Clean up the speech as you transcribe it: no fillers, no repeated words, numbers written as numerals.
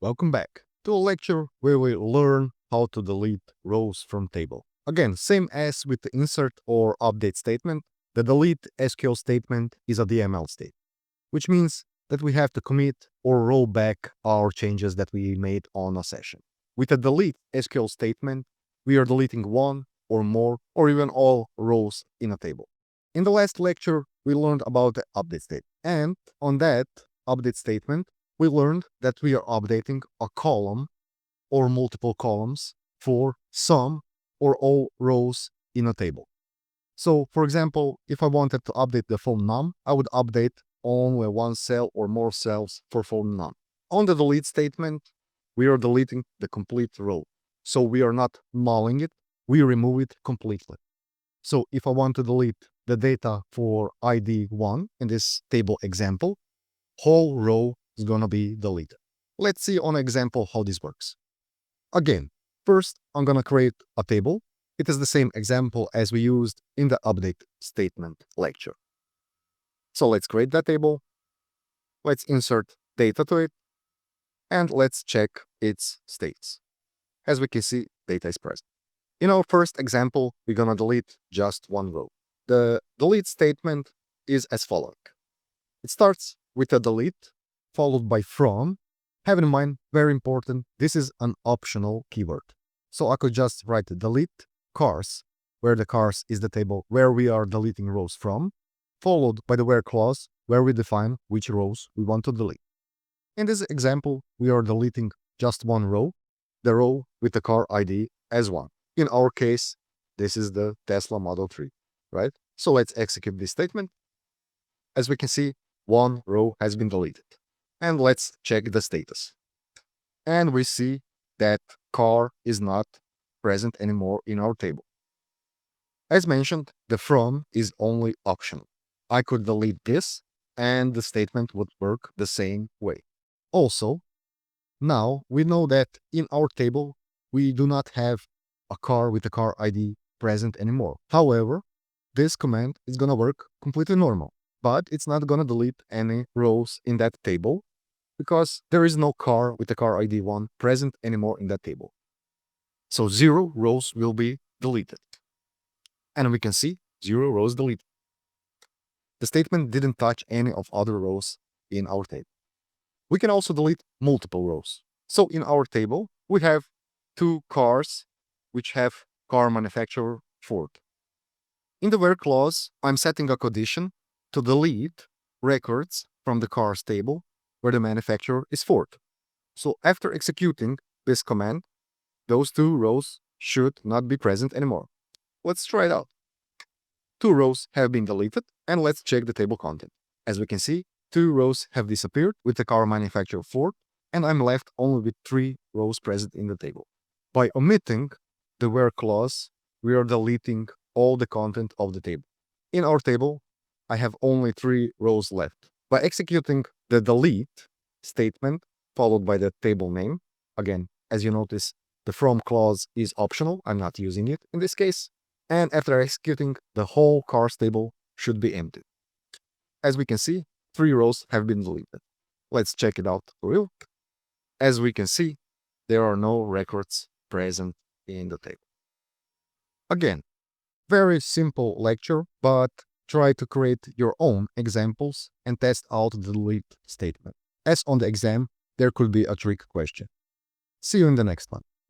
Welcome back to a lecture where we learn how to delete rows from table. Again, same as with the insert or update statement, the delete SQL statement is a DML state, which means that we have to commit or roll back our changes that we made on a session. With a delete SQL statement, we are deleting one or more or even all rows in a table. In the last lecture, we learned about the update state, and on that update statement, we learned that we are updating a column or multiple columns for some or all rows in a table. So, for example, if I wanted to update the phone num, I would update only one cell or more cells for phone num. On the delete statement, we are deleting the complete row. So we are not nulling it, we remove it completely. So if I want to delete the data for ID 1 in this table example, whole row is going to be deleted. Let's see on an example how this works. Again, first I'm going to create a table. It is the same example as we used in the update statement lecture. So let's create that table. Let's insert data to it. And let's check its states. As we can see, data is present. In our first example, we're going to delete just one row. The delete statement is as following. It starts with a delete, followed by from. Have in mind, very important, this is an optional keyword. So I could just write delete cars, where the cars is the table where we are deleting rows from, followed by the where clause, where we define which rows we want to delete. In this example, we are deleting just one row, the row with the car ID as 1. In our case, this is the Tesla Model 3, right? So let's execute this statement. As we can see, one row has been deleted. And let's check the status. And we see that car is not present anymore in our table. As mentioned, the from is only optional. I could delete this and the statement would work the same way. Also, now we know that in our table, we do not have a car with a car ID present anymore. However, this command is going to work completely normal, but it's not going to delete any rows in that table because there is no car with the car ID 1 present anymore in that table. So 0 rows will be deleted. And we can see 0 rows deleted. The statement didn't touch any of other rows in our table. We can also delete multiple rows. So in our table, we have 2 cars which have car manufacturer Ford. In the where clause, I'm setting a condition to delete records from the cars table where the manufacturer is Ford. So after executing this command, those 2 rows should not be present anymore. Let's try it out. 2 rows have been deleted, and let's check the table content. As we can see, 2 rows have disappeared with the car manufacturer Ford, and I'm left only with 3 rows present in the table. By omitting the where clause, we are deleting all the content of the table. In our table, I have only 3 rows left. By executing the delete statement followed by the table name, again, as you notice, the from clause is optional. I'm not using it in this case. And after executing, the whole cars table should be empty. As we can see, 3 rows have been deleted. Let's check it out for real. As we can see, there are no records present in the table. Again, very simple lecture, but try to create your own examples and test out the delete statement. As on the exam, there could be a trick question. See you in the next one.